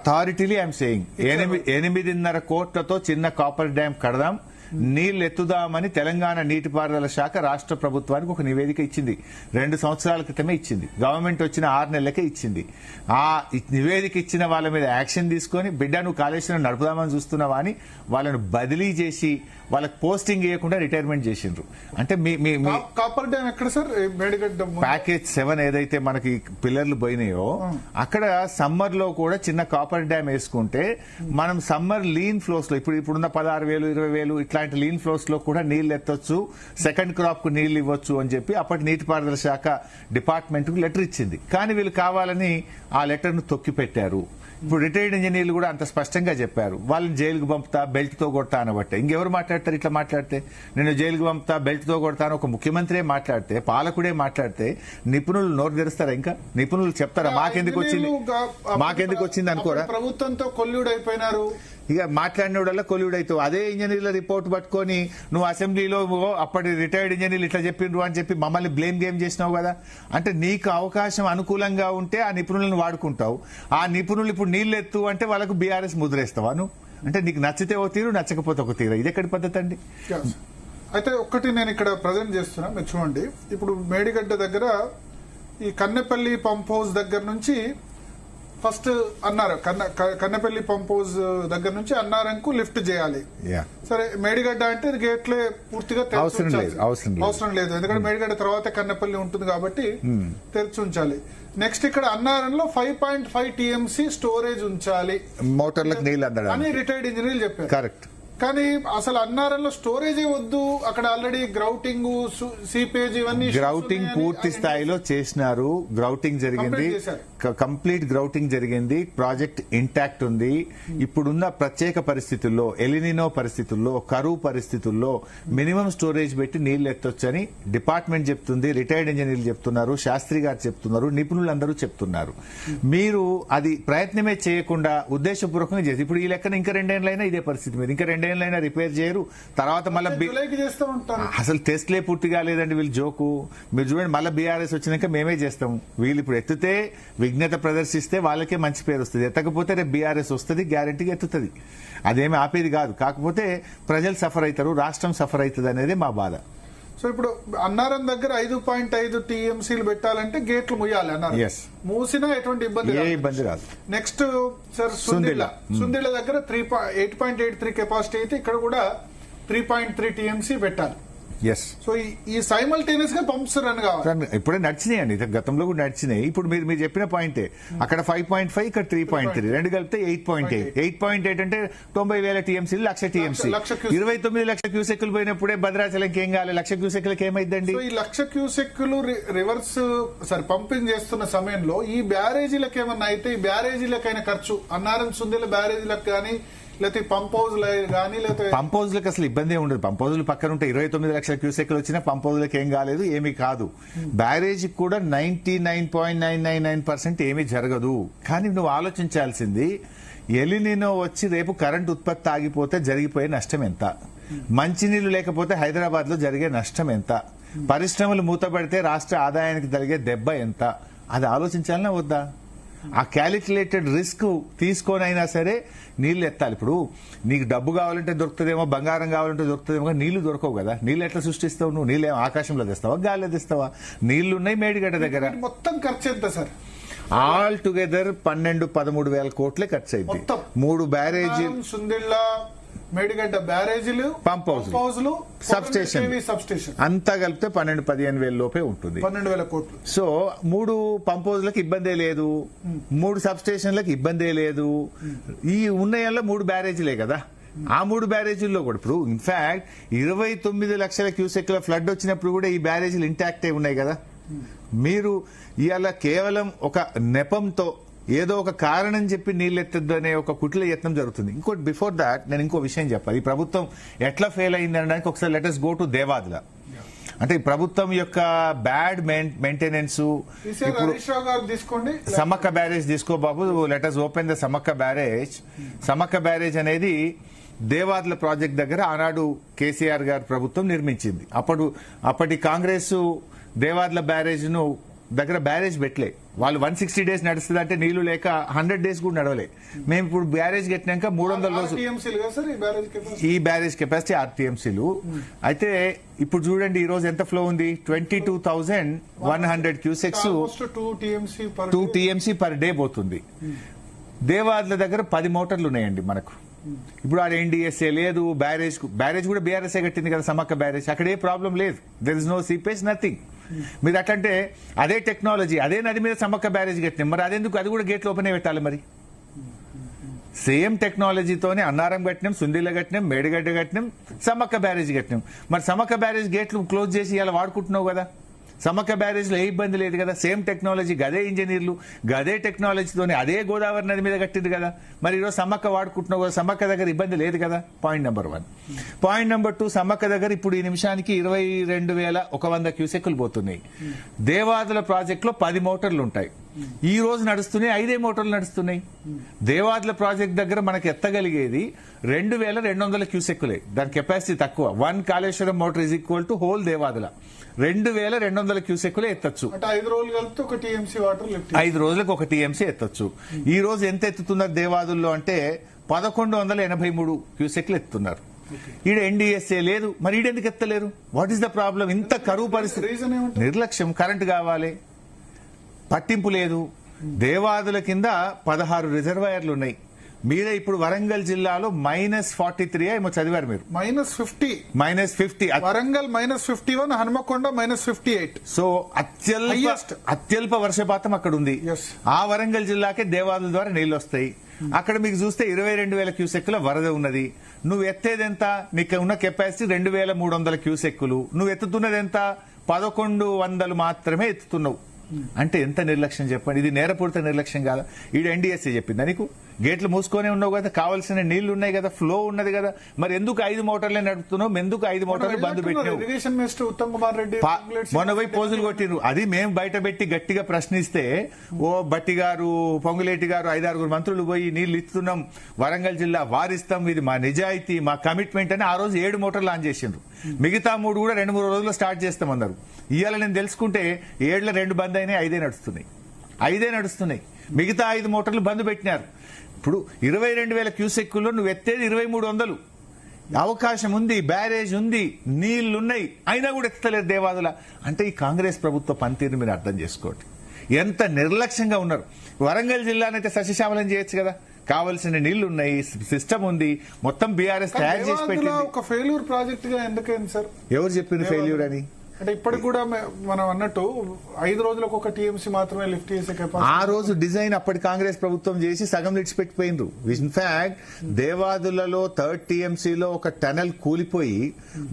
అథారిటీలీ I'm saying 8.5 కోట్లతో చిన్న copper dam కడదాం, నీళ్లు ఎత్తుదామని తెలంగాణ నీటిపారుదల శాఖ రాష్ట్ర ప్రభుత్వానికి ఒక నివేదిక ఇచ్చింది. 2 సంవత్సరాల క్రితమే ఇచ్చింది. గవర్నమెంట్ వచ్చిన 6 నెలలకే ఇచ్చింది. ఆ నివేదిక ఇచ్చిన వాళ్ళ మీద యాక్షన్ తీసుకొని, బిడ్డ నువ్వు కాళేశ్వరం నడుపుదామని చూస్తున్నావా అని వాళ్ళను బదిలీ చేసి వాళ్ళకి పోస్టింగ్ ఇవ్వకుండా రిటైర్మెంట్ చేసిండ్రు. అంటే మీ కాపర్ డ్యామ్ ఎక్కడ సార్? మేడిగడ్డ ప్యాకేజ్ 7 ఏదైతే మనకి పిల్లర్లు పోయినాయో అక్కడ సమ్మర్ లో కూడా చిన్న కాపర్ డ్యామ్ వేసుకుంటే మనం సమ్మర్ లీన్ ఫ్లోస్ లో ఇప్పుడున్న 16,000 20,000 ఇట్లాంటి లీన్ ఫ్లోస్ లో కూడా నీళ్లు ఎత్తొచ్చు, సెకండ్ క్రాప్ కు నీళ్లు ఇవ్వచ్చు అని చెప్పి అప్పటి నీటిపారుదల శాఖ డిపార్ట్మెంట్ కు లెటర్ ఇచ్చింది. కానీ వీళ్ళు కావాలని ఆ లెటర్ ను తొక్కి పెట్టారు. ఇప్పుడు రిటైర్డ్ ఇంజనీర్లు కూడా అంత స్పష్టంగా చెప్పారు, వాళ్ళని జైలుకు పంపుతా, బెల్ట్ తో కొడతా అనబట్టే. ఇంకెవరు మాట్లాడతారు ఇట్లా మాట్లాడితే? నేను జైలుకు పంపుతా, బెల్ట్ తో కొడతాను ఒక ముఖ్యమంత్రే మాట్లాడితే, పాలకుడే మాట్లాడితే నిపుణులు నోరు తెరుస్తారా? ఇంకా నిపుణులు చెప్తారా మాకెందుకు వచ్చింది అనుకోరా? ప్రభుత్వంతో కొల్లుడు అయిపోయినారు. ఇక మాట్లాడినోడల్లా కొల్లుడు అవుతావు. అదే ఇంజనీర్ల రిపోర్ట్ పట్టుకొని నువ్వు అసెంబ్లీలో అప్పటి రిటైర్డ్ ఇంజనీర్లు ఇట్లా చెప్పిండ్రు అని చెప్పి మమ్మల్ని బ్లేమ్ గేమ్ చేసినావు కదా. అంటే నీకు అవకాశం అనుకూలంగా ఉంటే ఆ నిపుణులను వాడుకుంటావు. ఆ నిపుణులు ఇప్పుడు నీళ్లు ఎత్తు అంటే వాళ్ళకు బీఆర్ఎస్ ముద్రేస్తావా నువ్వు? అంటే నీకు నచ్చితే ఒక తీరు, నచ్చకపోతే ఒక తీరు. ఇది ఎక్కడి పద్ధతి అండి? అయితే ఒక్కటి నేను ఇక్కడ ప్రజెంట్ చేస్తున్నా, మీరు చూడండి. ఇప్పుడు మేడిగడ్డ దగ్గర ఈ కన్నెపల్లి పంప్ హౌస్ దగ్గర నుంచి ఫస్ట్ అన్నారు, కన్నెపల్లి పంప్ హౌస్ దగ్గర నుంచి అన్నారంకు లిఫ్ట్ చేయాలి. సరే, మేడిగడ్డ అంటే గేట్లే పూర్తిగా అవసరం లేదు, ఎందుకంటే మేడిగడ్డ తర్వాత కన్నెపల్లి ఉంటుంది కాబట్టి తెరిచి ఉంచాలి. నెక్స్ట్ ఇక్కడ అన్నారంలో 5.5 TMC స్టోరేజ్ ఉంచాలి మోటార్లకు నీళ్ళు అని రిటైర్డ్ ఇంజనీర్లు చెప్పారు. కరెక్ట్. కానీ అసలు అన్నారంలో స్టోరేజే వద్దు, అక్కడ ఆల్రెడీ గ్రౌటింగ్, సీపేజ్ ఇవన్నీ గ్రౌటింగ్ పూర్తి స్థాయిలో చేసినారు. గ్రౌటింగ్ జరిగింది, కంప్లీట్ గ్రౌటింగ్ జరిగింది. ప్రాజెక్ట్ ఇంటాక్ట్ ఉంది. ఇప్పుడున్న ప్రత్యేక పరిస్థితుల్లో, ఎలినినో పరిస్థితుల్లో, కరువు పరిస్థితుల్లో మినిమం స్టోరేజ్ పెట్టి నీళ్లు ఎత్తొచ్చని డిపార్ట్మెంట్ చెప్తుంది, రిటైర్డ్ ఇంజనీర్లు చెప్తున్నారు, శాస్త్రి గారు చెప్తున్నారు, నిపుణులందరూ చెప్తున్నారు. మీరు అది ప్రయత్నమే చేయకుండా ఉద్దేశపూర్వకంగా చేసి ఇప్పుడు ఈ లెక్కన ఇంకా 2 ఏళ్లైనా ఇదే పరిస్థితి మీద, ఇంకా 2 ఏళ్లైనా రిపేర్ చేయరు. తర్వాత మళ్ళీ అసలు టెస్ట్లే పూర్తి కాలేదండి వీళ్ళు జోకు. మీరు చూడండి, మళ్ళీ బీఆర్ఎస్ వచ్చినాక మేమే చేస్తాం. వీళ్ళు ఇప్పుడు ఎత్తితే విఘ్నత ప్రదర్శిస్తే వాళ్ళకే మంచి పేరు వస్తుంది, ఎత్తకపోతే రేపు బీఆర్ఎస్ వస్తుంది, గ్యారంటీగా ఎత్తుతుంది. అదేమి ఆపేది కాదు. కాకపోతే ప్రజలు సఫర్ అవుతారు, రాష్ట్రం సఫర్ అవుతుంది అనేది మా బాధ. సో ఇప్పుడు అన్నారం దగ్గర 5.5 TMCలు పెట్టాలంటే గేట్లు ముయ్యాలి అన్నారు. మూసినా ఎటువంటి ఇబ్బంది రాదు. నెక్స్ట్ సార్ సుందిళ్ళ దగ్గర 8.83 కెపాసిటీ అయితే ఇక్కడ కూడా 3.3 TMC పెట్టాలి. సో ఈ సైమల్టేనియస్ గా పంప్స్ రన్ కావాలి. ఇప్పుడే నడిచినాయి అండి, గతంలో కూడా నడిచినాయి. ఇప్పుడు మీరు చెప్పిన పాయింటే, అక్కడ 5.5, ఇక్కడ 3.3, రెండు కలిపితే 8.8 అంటే 90,000 TMC, 1,00,000 TMC, 29 లక్షల క్యూసెక్లు పోయినప్పుడే భద్రాచలంకి ఏం కావాలి, 1,00,000 క్యూసెక్లకి ఏమైందండి? ఈ 1,00,000 క్యూసెక్లు రివర్స్ పంపింగ్ చేస్తున్న సమయంలో ఈ బ్యారేజీలకు ఏమన్నా అయితే ఈ బ్యారేజీలకైన ఖర్చు, అన్నారం సుందిల బ్యారేజీలకు కానీ లేకపోతే పంప్ హౌస్ కానీ, లేకపోతే పంప్ హౌస్లకు అసలు ఇబ్బంది ఉండదు. పంప్ హౌస్లు పక్కన ఉంటే 29 లక్షల క్యూసెక్లు వచ్చినా పంప్ హౌస్లకు ఏం కాలేదు, ఏమీ కాదు. బ్యారేజ్ కూడా 99.999% ఏమీ జరగదు. కానీ నువ్వు ఆలోచించాల్సింది, ఎలినినో వచ్చి రేపు కరెంట్ ఉత్పత్తి ఆగిపోతే జరిగిపోయే నష్టం ఎంత, మంచినీళ్లు లేకపోతే హైదరాబాద్ లో జరిగే నష్టం ఎంత, పరిశ్రమలు మూతపడితే రాష్ట్ర ఆదాయానికి జరిగే దెబ్బ ఎంత, అది ఆలోచించాలన్నా వద్దా? ఆ క్యాలిక్యులేటెడ్ రిస్క్ తీసుకొనైనా సరే నీళ్లు ఎత్తాలి. ఇప్పుడు నీకు డబ్బు కావాలంటే దొరుకుతుందేమో, బంగారం కావాలంటే దొరుకుతుందేమో, నీళ్లు దొరకవు కదా. నీళ్ళు ఎట్లా సృష్టిస్తావు నువ్వు? నీళ్ళు ఆకాశంలో తెస్తావా, గాలిలో తెస్తావా? నీళ్లున్నాయి మేడిగడ్డ దగ్గర. మొత్తం ఖర్చు ఎంత సార్? ఆల్ టుగెదర్ 12-13 వేల కోట్లే ఖర్చు అయింది. 3 బ్యారేజీ, సుందిళ్ళ, మేడిగడ్డ బ్యారేజీలు, పంప్ హౌస్లు, సబ్ స్టేషన్ అంతా కలిపితే 12-15 వేల లోపే ఉంటుంది. 12,000 కోట్లు. సో 3 పంప్ హౌస్లకు ఇబ్బందే లేదు, 3 సబ్ స్టేషన్లకు ఇబ్బందే లేదు. ఈ ఉన్నాయల్లో 3 బ్యారేజీలే కదా. ఆ 3 బ్యారేజీల్లో కూడా ఇప్పుడు ఇన్ఫాక్ట్ 29 లక్షల క్యూసెక్ల ఫ్లడ్ వచ్చినప్పుడు కూడా ఈ బ్యారేజీలు ఇంటాక్ట్ అయి ఉన్నాయి కదా. మీరు ఇవాళ కేవలం ఒక నెపంతో ఏదో ఒక కారణం చెప్పి నీళ్ళు ఎత్తద్దు అనే ఒక కుట్ల యత్నం జరుగుతుంది. ఇంకోటి బిఫోర్ దాట్ నేను ఇంకో విషయం చెప్పాలి. ఈ ప్రభుత్వం ఎట్లా ఫెయిల్ అయింది అనడానికి ఒకసారి let us go to Devadula. అంటే ఈ ప్రభుత్వం యొక్క బ్యాడ్ మెయింటెనెన్స్. ఇప్పుడు సమ్మక్క బ్యారేజ్ తీసుకో బాబు, let us open the Sammakka barrage. Sammakka barrage అనేది దేవాదుల ప్రాజెక్ట్ దగ్గర ఆనాడు కేసీఆర్ గారి ప్రభుత్వం నిర్మించింది. అప్పటి కాంగ్రెస్ దేవాదుల బ్యారేజ్ ను దగ్గర బ్యారేజ్ పెట్టలే, వాళ్ళు 160 డేస్ నడుస్తుంది అంటే నీళ్లు లేక 100 డేస్ కూడా నడవలే. మేము ఇప్పుడు బ్యారేజ్ కట్టినాక 300 రోజులు ఈ బ్యారేజ్ కెపాసిటీ 6 టీఎంసీలు. అయితే ఇప్పుడు చూడండి ఈ రోజు ఎంత ఫ్లో ఉంది, 22,100 క్యూసెక్స్ 2 టీఎంసీ పర్ డే పోతుంది. దేవాదుల దగ్గర 10 మోటార్లు ఉన్నాయండి మనకు. ఇప్పుడు ఆడ ఎన్డీఎస్ఏ లేదు, బ్యారేజ్ కూడా బీఆర్ఎస్ఏ కట్టింది కదా సమ్మక్క బ్యారేజ్, అక్కడ ఏ ప్రాబ్లం లేదు, there is no seepage nothing. మీరు అట్లంటే అదే టెక్నాలజీ అదే నది మీద సమ్మక్క బ్యారేజ్ కట్టినాం, మరి అదెందుకు అది కూడా గేట్లు ఓపెన్ పెట్టాలి? మరి సేమ్ టెక్నాలజీతోనే అన్నారం కట్టినాం, సుందిల్ల కట్టినాం, మేడిగడ్డ కట్టినాం, సమ్మక్క బ్యారేజ్ కట్టినాం. మరి సమ్మక్క బ్యారేజ్ గేట్లు క్లోజ్ చేసి ఇలా వాడుకుంటున్నావు కదా, సమ్మక్క బ్యారేజ్ లో ఏ ఇబ్బంది లేదు కదా, సేమ్ టెక్నాలజీ గదే ఇంజనీర్లు గదే టెక్నాలజీతోనే అదే గోదావరి నది మీద కట్టింది కదా, మరి ఈరోజు సమ్మక్క వాడుకుంటున్నావు కదా, సమ్మక్క దగ్గర ఇబ్బంది లేదు కదా. Point number 1. Point number 2, Sammakka దగ్గర ఇప్పుడు ఈ నిమిషానికి 22,100 క్యూసెక్కులు పోతున్నాయి. దేవాదుల ప్రాజెక్ట్ లో 10 మోటార్లు ఉంటాయి, ఈ రోజు నడుస్తున్నాయి 5 మోటార్లు నడుస్తున్నాయి. దేవాదుల ప్రాజెక్ట్ దగ్గర మనకి ఎత్తగలిగేది 2,200 క్యూసెక్కులే, దాని కెపాసిటీ తక్కువ. 1 Kaleshwaram motor is equal to whole Devadula 2,200 క్యూసెక్కులే ఎత్తచ్చు. 5 రోజులు కలిపితే 1 టీఎంసీ వాటర్ 5 రోజులకు 1 టీఎంసీ ఎత్తచ్చు. ఈ రోజు ఎంత ఎత్తుతున్నారు దేవాదుల్లో అంటే 1,183 క్యూసెక్లు ఎత్తుతున్నారు. ఈడ ఎన్డీఎస్ఏ లేదు, మరి ఈడెందుకు ఎత్తలేరు? What is the problem? ఇంత కరువు పరిస్థితి, నిర్లక్ష్యం, కరెంటు కావాలి, పట్టింపు లేదు. దేవాదుల కింద 16 రిజర్వాయర్లు ఉన్నాయి. మీరే ఇప్పుడు వరంగల్ జిల్లాలో -43 ఏమో చదివారు మీరు, -50 వరంగల్ -51, హనుమకొండ -58. సో అత్యల్ప వర్షపాతం అక్కడ ఉంది. ఆ వరంగల్ జిల్లాకే దేవాదుల ద్వారా నీళ్లు వస్తాయి. అక్కడ మీకు చూస్తే 22,000 క్యూసెక్కుల వరద ఉన్నది. నువ్వు ఎత్తేదెంత? నీకు ఉన్న కెపాసిటీ 2,300 క్యూసెక్కులు, నువ్వు ఎత్తుతున్నది ఎంత? 1,100 మాత్రమే ఎత్తుతున్నావు. అంటే ఎంత నిర్లక్ష్యం చెప్పండి. ఇది నేరపూరిత నిర్లక్ష్యం కాదా? ఈడ ఎన్డీఎస్ఏ చెప్పిందా నీకు? గేట్లు మూసుకొనే ఉన్నావు కదా, కావాల్సిన నీళ్లు ఉన్నాయి కదా, ఫ్లో ఉన్నది కదా, మరి ఎందుకు 5 మోటార్లే నడుపుతున్నావు? ఎందుకు 5 మోటార్లు బంద్ పెట్టినావు? ఇరిగేషన్ మినిస్టర్ ఉత్తమ్ కుమార్ రెడ్డి మొన్న పోయి పోజులు కొట్టిరు. అది మేము బయట పెట్టి గట్టిగా ప్రశ్నిస్తే బట్టి గారు, పొంగులేటి గారు, 5-6 మంత్రులు పోయి నీళ్లు ఇస్తున్నాం, వరంగల్ జిల్లా వారిస్తాం, ఇది మా నిజాయితీ, మా కమిట్మెంట్ అని ఆ రోజు 7 మోటార్లు ఆన్ చేసిండ్రు. మిగతా 3 కూడా 2-3 రోజుల్లో స్టార్ట్ చేస్తామన్నారు. ఇవాళ నేను తెలుసుకుంటే 7లో 2 బంద్ అయినాయి, 5 నడుస్తున్నాయి. మిగతా 5 మోటార్లు బంద్ పెట్టినారు. ఇప్పుడు 22,000 క్యూసెక్కుల్లో నువ్వు ఎత్తేది 2,300. అవకాశం ఉంది, బ్యారేజ్ ఉంది, నీళ్లున్నాయి, అయినా కూడా ఎత్తలేరు దేవాదుల. అంటే ఈ కాంగ్రెస్ ప్రభుత్వ పనితీరుని మీరు అర్థం చేసుకోండి, ఎంత నిర్లక్ష్యంగా ఉన్నారు. వరంగల్ జిల్లానైతే సస్యశ్యామలం చేయొచ్చు కదా, కావలసిన నీళ్లు ఉన్నాయి, సిస్టమ్ ఉంది, మొత్తం బీఆర్ఎస్ తయారు చేసి పెట్టింది. ఒక ఫెయిల్యూర్ ప్రాజెక్ట్ గా ఎందుకైంది సార్? ఎవరు చెప్పింది ఫెయిల్యూర్ అని? అంటే ఇప్పటికి కూడా మనం అన్నట్టు 5 రోజులకు 1 టీఎంసీ మాత్రమే లిఫ్ట్ చేసే కెపాసిటీ. ఆ రోజు డిజైన్ అప్పటి కాంగ్రెస్ ప్రభుత్వం చేసి సగం విడిచిపెట్టిపోయిండ్రు. ఇన్ఫాక్ట్ దేవాదులలో 3rd టీఎంసీలో ఒక టనల్ కూలిపోయి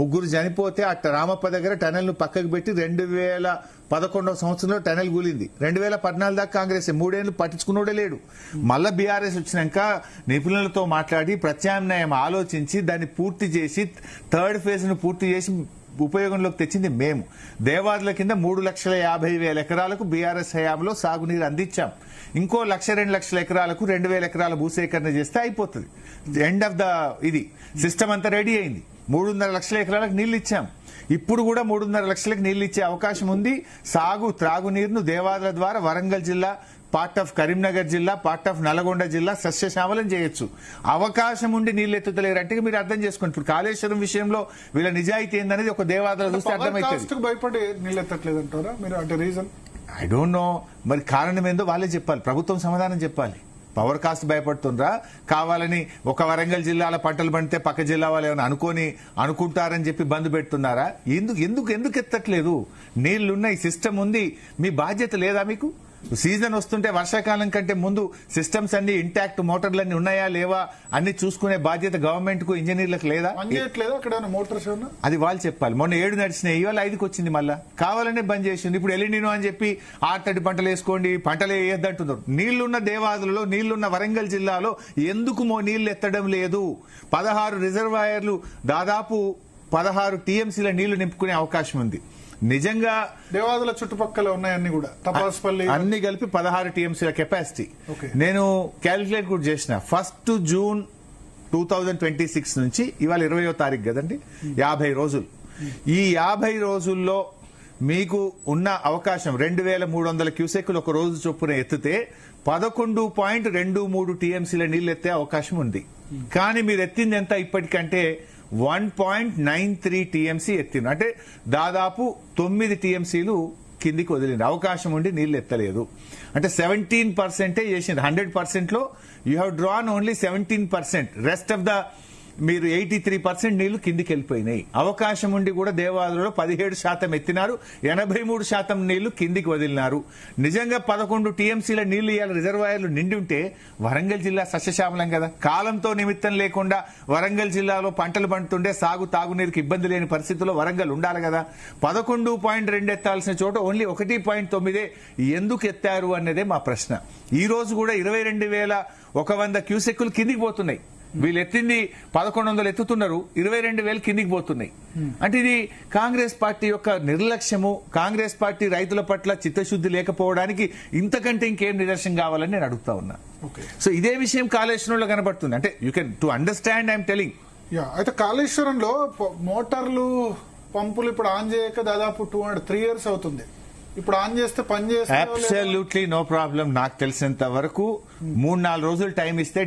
3 చనిపోతే ఆ రామప్ప దగ్గర టనల్ ను పక్కకు పెట్టి 2011వ సంవత్సరంలో టనల్ కూలింది. 2014 దాకా కాంగ్రెస్ 3 ఏళ్లు పట్టించుకున్నోడే లేడు. మళ్ళా బీఆర్ఎస్ వచ్చినాక నిపుణులతో మాట్లాడి ప్రత్యామ్నాయం ఆలోచించి దాన్ని పూర్తి చేసి 3rd ఫేజ్ ను పూర్తి చేసి ఉపయోగంలోకి తెచ్చింది మేము. దేవాదుల కింద 3,50,000 ఎకరాలకు బీఆర్ఎస్ హయాంలో సాగునీరు అందించాం. ఇంకో 1,02 లక్షల ఎకరాలకు 2,000 ఎకరాల భూసేకరణ చేస్తే అయిపోతుంది. ఎండ్ ఆఫ్ ద ఇది సిస్టమ్ అంతా రెడీ అయింది. 3.5 లక్షల ఎకరాలకు నీళ్లు ఇచ్చాం. ఇప్పుడు కూడా 3.5 లక్షలకు నీళ్లు ఇచ్చే అవకాశం ఉంది. త్రాగునీరును దేవాదుల ద్వారా వరంగల్ జిల్లా, పార్ట్ ఆఫ్ కరీంనగర్ జిల్లా, పార్ట్ ఆఫ్ నల్గొండ జిల్లా సస్యశ్యామలం చేయొచ్చు. అవకాశం ఉండి నీళ్లు ఎత్తుతలేరంటే మీరు అర్థం చేసుకోండి. ఇప్పుడు కాళేశ్వరం విషయంలో వీళ్ళ నిజాయితీ ఏందనేది ఒక దేవాదుల చూస్తే అర్థమైతుంది. భయపడి నీళ్ళు ఎత్తట్లేదంటారా మీరు? అంటే రీజన్ ఐ డోంట్ నో. మరి కారణం ఏందో వాళ్ళే చెప్పాలి, ప్రభుత్వం సమాధానం చెప్పాలి. పవర్ కాస్ట్ భయపడుతుండ్రా? కావాలని ఒక వరంగల్ జిల్లాల పంటలు పండితే పక్క జిల్లా వాళ్ళు ఏమైనా అనుకుంటారని చెప్పి బంద్ పెడుతున్నారా? ఎందుకు ఎత్తట్లేదు? నీళ్లున్నాయి, సిస్టమ్ ఉంది, మీ బాధ్యత లేదా మీకు? సీజన్ వస్తుంటే వర్షాకాలం కంటే ముందు సిస్టమ్స్ అన్ని ఇంటాక్ట్, మోటార్లన్నీ ఉన్నాయా లేవా అన్ని చూసుకునే బాధ్యత గవర్నమెంట్ కు, ఇంజనీర్లకు లేదా? అది వాళ్ళు చెప్పాలి. మొన్న 7 నడిచినాయి, ఇవాళ 5కి వచ్చింది. మళ్ళా కావాలనే బంద్ చేసింది. ఇప్పుడు ఎలినినో అని చెప్పి 6 పంటలు వేసుకోండి, పంటలు వేయద్దంటున్నారు. నీళ్లున్న దేవాదులలో, నీళ్లున్న వరంగల్ జిల్లాలో ఎందుకు నీళ్లు ఎత్తడం లేదు? 16 రిజర్వాయర్లు, దాదాపు 16 టీఎంసీల నీళ్లు నింపుకునే అవకాశం ఉంది. నిజంగా దేవాదుల చుట్టుపక్కల ఉన్నాయన్నీ కూడా తపాస్పల్లి అన్ని కలిపి 16 టీఎంసీల కెపాసిటీ. నేను క్యాలిక్యులేట్ కూడా చేసిన. 1 జూన్ 2026 నుంచి ఇవాళ 20వ తారీఖు కదండి, 50 రోజులు. ఈ 50 రోజుల్లో మీకు ఉన్న అవకాశం 2300 క్యూసెక్కులు ఒక రోజు చొప్పున ఎత్తితే 11.23 టీఎంసీల నీళ్లు ఎత్తే అవకాశం ఉంది. కానీ మీరు ఎత్తింది ఎంత ఇప్పటికంటే 1.93 టీఎంసీ ఎత్తింది. అంటే దాదాపు 9 టీఎంసీలు కిందికి వదిలింది. అవకాశం ఉండి నీళ్లు ఎత్తలేదు. అంటే 17% చేసింది. 100% లో you have drawn only 17%. Rest of the మీరు 83% నీళ్లు కిందికి వెళ్ళిపోయినాయి. అవకాశం ఉండి కూడా దేవాదులలో 17% ఎత్తినారు, 83% నీళ్లు కిందికి వదిలినారు. నిజంగా 11 టీఎంసీల నీళ్లు ఇవాళ రిజర్వాయర్లు నిండి ఉంటే వరంగల్ జిల్లా సస్యశ్యామలం కదా. కాలంతో నిమిత్తం లేకుండా వరంగల్ జిల్లాలో పంటలు పండుతుండే తాగునీరుకి ఇబ్బంది లేని పరిస్థితుల్లో వరంగల్ ఉండాలి కదా. 11.2 ఎత్తాల్సిన చోట ఓన్లీ 1.9 ఎందుకు ఎత్తారు అన్నదే మా ప్రశ్న. ఈ రోజు కూడా 22,100 క్యూసెక్కులు కిందికి పోతున్నాయి. వీళ్ళు ఎత్తింది 1100 ఎత్తుతున్నారు, 22,000 కిందికి పోతున్నాయి. అంటే ఇది కాంగ్రెస్ పార్టీ యొక్క నిర్లక్ష్యము, కాంగ్రెస్ పార్టీ రైతుల పట్ల చిత్తశుద్ధి లేకపోవడానికి ఇంతకంటే ఇంకేం నిదర్శనం కావాలని నేను అడుగుతా ఉన్నా. సో ఇదే విషయం కాళేశ్వరంలో కనబడుతుంది. అంటే you can to understand I'm telling. అయితే కాళేశ్వరంలో మోటార్లు పంపులు ఇప్పుడు ఆన్ చేయక దాదాపు 3 years అవుతుంది. ఇప్పుడు ఆన్ చేస్తే పని చేస్తే అబ్సల్యూట్లీ నో ప్రాబ్లం. నాకు తెలిసినంత వరకు 3-4 రోజులు టైం ఇస్తే